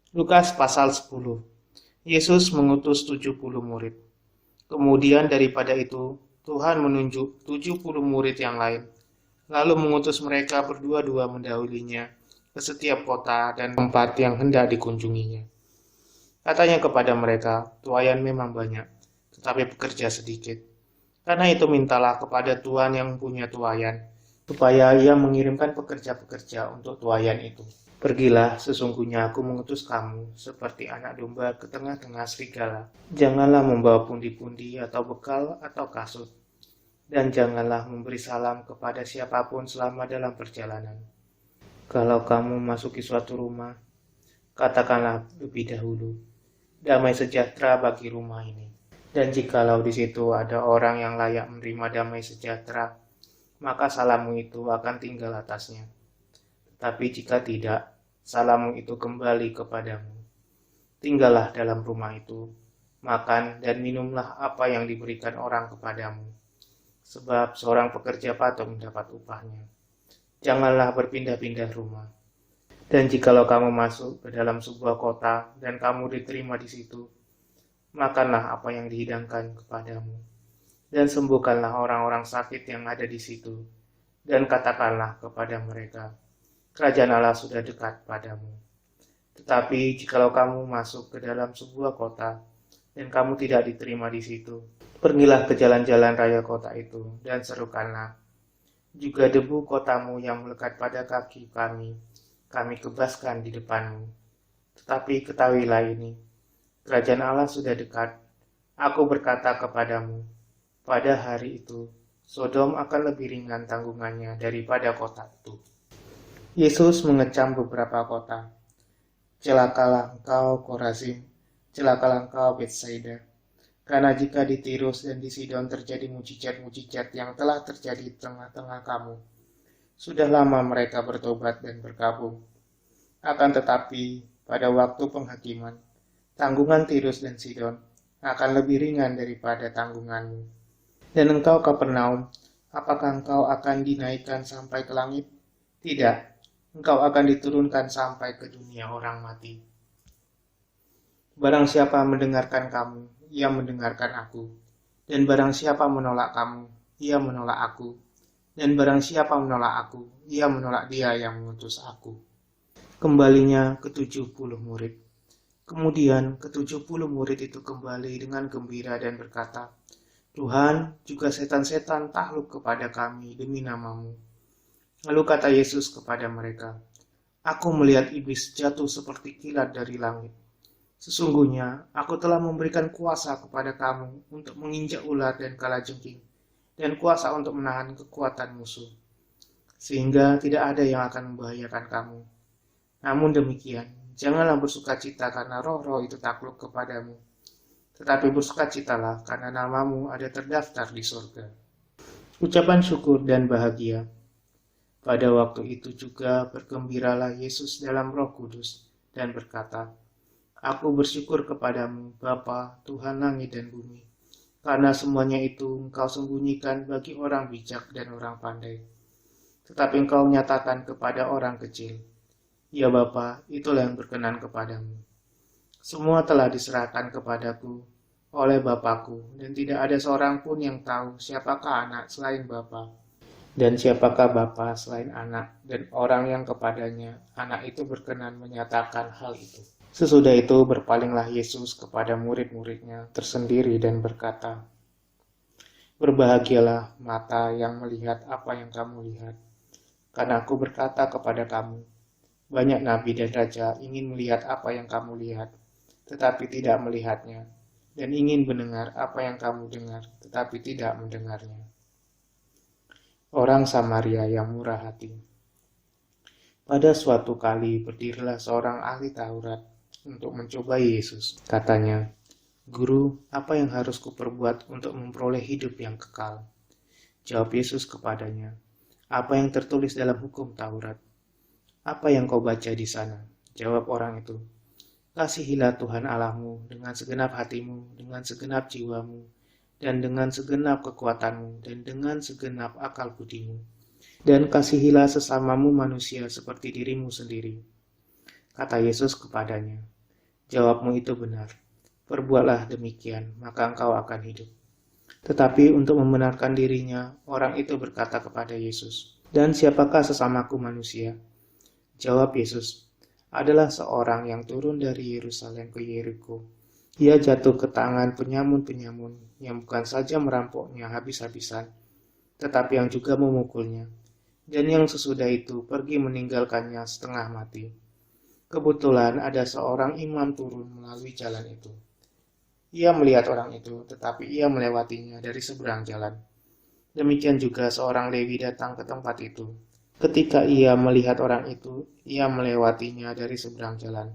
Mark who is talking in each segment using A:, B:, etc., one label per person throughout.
A: Lukas pasal 10. Yesus mengutus 70 murid. Kemudian daripada itu, Tuhan menunjuk 70 murid yang lain, lalu mengutus mereka berdua-dua mendahulinya ke setiap kota dan tempat yang hendak dikunjunginya. Katanya kepada mereka, tuaian memang banyak, tetapi pekerja sedikit. Karena itu mintalah kepada Tuhan yang punya tuaian, supaya ia mengirimkan pekerja-pekerja untuk tuaian itu. Pergilah, sesungguhnya aku mengutus kamu seperti anak domba ke tengah-tengah serigala. Janganlah membawa pundi-pundi atau bekal atau kasut, dan janganlah memberi salam kepada siapapun selama dalam perjalanan. Kalau kamu masuki suatu rumah, katakanlah lebih dahulu, damai sejahtera bagi rumah ini. Dan jikalau di situ ada orang yang layak menerima damai sejahtera, maka salammu itu akan tinggal atasnya. Tapi jika tidak, salammu itu kembali kepadamu. Tinggallah dalam rumah itu, makan dan minumlah apa yang diberikan orang kepadamu. Sebab seorang pekerja patut mendapat upahnya. Janganlah berpindah-pindah rumah. Dan jikalau kamu masuk ke dalam sebuah kota dan kamu diterima di situ, makanlah apa yang dihidangkan kepadamu. Dan sembuhkanlah orang-orang sakit yang ada di situ. Dan katakanlah kepada mereka, kerajaan Allah sudah dekat padamu. Tetapi jikalau kamu masuk ke dalam sebuah kota dan kamu tidak diterima di situ, pergilah ke jalan-jalan raya kota itu dan serukanlah, juga debu kotamu yang melekat pada kaki kami kebaskan di depanmu. Tetapi ketahuilah ini, kerajaan Allah sudah dekat. Aku berkata kepadamu, pada hari itu, Sodom akan lebih ringan tanggungannya daripada kota itu. Yesus mengecam beberapa kota. Celakalah engkau Korazim, celakalah engkau Betsaida. Karena jika di Tirus dan di Sidon terjadi mujizat-mujizat yang telah terjadi di tengah-tengah kamu, sudah lama mereka bertobat dan berkabung. Akan tetapi, pada waktu penghakiman, tanggungan Tirus dan Sidon akan lebih ringan daripada tanggunganmu. Dan engkau Kapernaum, apakah engkau akan dinaikkan sampai ke langit? Tidak, engkau akan diturunkan sampai ke dunia orang mati. Barang siapa mendengarkan kamu, ia mendengarkan aku. Dan barang siapa menolak kamu, ia menolak aku. Dan barang siapa menolak aku, ia menolak dia yang mengutus aku. Kembalinya ke-70 murid. Kemudian ke-70 murid itu kembali dengan gembira dan berkata, Tuhan, juga setan-setan takluk kepada kami demi namamu. Lalu kata Yesus kepada mereka, Aku melihat iblis jatuh seperti kilat dari langit. Sesungguhnya, aku telah memberikan kuasa kepada kamu untuk menginjak ular dan kalajengking, dan kuasa untuk menahan kekuatan musuh, sehingga tidak ada yang akan membahayakan kamu. Namun demikian, janganlah bersukacita karena roh-roh itu takluk kepadamu, tetapi bersukacitalah karena namamu ada terdaftar di surga. Ucapan syukur dan bahagia. Pada waktu itu juga bergembiralah Yesus dalam Roh Kudus dan berkata, Aku bersyukur kepadamu, Bapa, Tuhan langit dan bumi, karena semuanya itu engkau sembunyikan bagi orang bijak dan orang pandai, tetapi engkau nyatakan kepada orang kecil. Ya Bapa, itulah yang berkenan kepadamu. Semua telah diserahkan kepadaku oleh Bapakku, dan tidak ada seorang pun yang tahu siapakah anak selain Bapa, dan siapakah Bapa selain anak, dan orang yang kepadanya anak itu berkenan menyatakan hal itu. Sesudah itu berpalinglah Yesus kepada murid-muridnya tersendiri dan berkata, Berbahagialah mata yang melihat apa yang kamu lihat, karena aku berkata kepada kamu, banyak nabi dan raja ingin melihat apa yang kamu lihat, tetapi tidak melihatnya, dan ingin mendengar apa yang kamu dengar, tetapi tidak mendengarnya. Orang Samaria yang murah hati. Pada suatu kali berdirilah seorang ahli Taurat untuk mencobai Yesus. Katanya, Guru, apa yang harus kuperbuat untuk memperoleh hidup yang kekal? Jawab Yesus kepadanya, apa yang tertulis dalam hukum Taurat? Apa yang kau baca di sana? Jawab orang itu, Kasihilah Tuhan Allahmu dengan segenap hatimu, dengan segenap jiwamu, dan dengan segenap kekuatanmu, dan dengan segenap akal budimu. Dan kasihilah sesamamu manusia seperti dirimu sendiri. Kata Yesus kepadanya, Jawabmu itu benar. Perbuatlah demikian, maka engkau akan hidup. Tetapi untuk membenarkan dirinya, orang itu berkata kepada Yesus, "Dan siapakah sesamaku manusia?" Jawab Yesus, "Adalah seorang yang turun dari Yerusalem ke Yeriko. Ia jatuh ke tangan penyamun-penyamun yang bukan saja merampoknya habis-habisan, tetapi yang juga memukulnya. Dan yang sesudah itu pergi meninggalkannya setengah mati. Kebetulan ada seorang imam turun melalui jalan itu. Ia melihat orang itu, tetapi ia melewatinya dari seberang jalan. Demikian juga seorang Lewi datang ke tempat itu. Ketika ia melihat orang itu, ia melewatinya dari seberang jalan.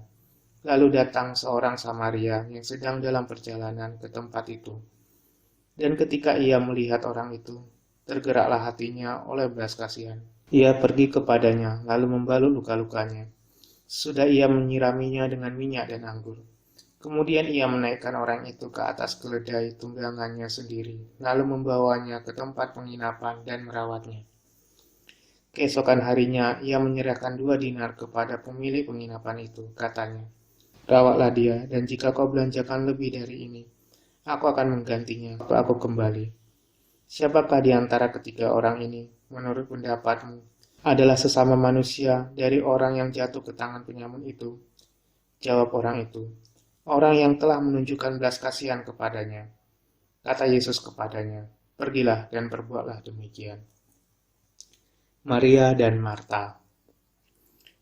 A: Lalu datang seorang Samaria yang sedang dalam perjalanan ke tempat itu. Dan ketika ia melihat orang itu, tergeraklah hatinya oleh belas kasihan. Ia pergi kepadanya, lalu membalut luka-lukanya. Sudah ia menyiraminya dengan minyak dan anggur. Kemudian ia menaikkan orang itu ke atas keledai tunggangannya sendiri, lalu membawanya ke tempat penginapan dan merawatnya. Keesokan harinya, ia menyerahkan 2 dinar kepada pemilik penginapan itu, katanya, "Rawatlah dia, dan jika kau belanjakan lebih dari ini, aku akan menggantinya waktu aku kembali." Siapakah di antara ketiga orang ini, menurut pendapatmu, adalah sesama manusia dari orang yang jatuh ke tangan penyamun itu? Jawab orang itu, "Orang yang telah menunjukkan belas kasihan kepadanya." Kata Yesus kepadanya, "Pergilah dan perbuatlah demikian." Maria dan Marta.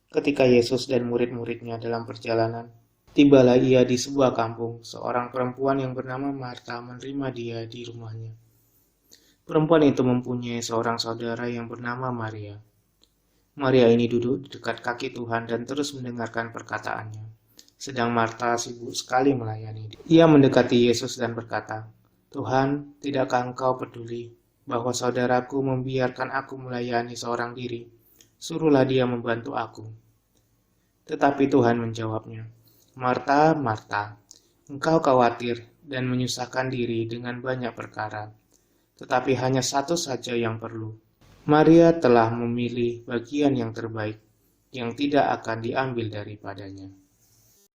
A: Ketika Yesus dan murid-muridnya dalam perjalanan, tibalah ia di sebuah kampung. Seorang perempuan yang bernama Marta menerima dia di rumahnya. Perempuan itu mempunyai seorang saudara yang bernama Maria. Maria ini duduk di dekat kaki Tuhan dan terus mendengarkan perkataannya. Sedang Marta sibuk sekali melayani dia. Ia mendekati Yesus dan berkata, "Tuhan, tidakkah engkau peduli bahwa saudaraku membiarkan aku melayani seorang diri? Suruhlah dia membantu aku." Tetapi Tuhan menjawabnya, "Marta, Marta, engkau khawatir dan menyusahkan diri dengan banyak perkara, tetapi hanya satu saja yang perlu. Maria telah memilih bagian yang terbaik, yang tidak akan diambil daripadanya."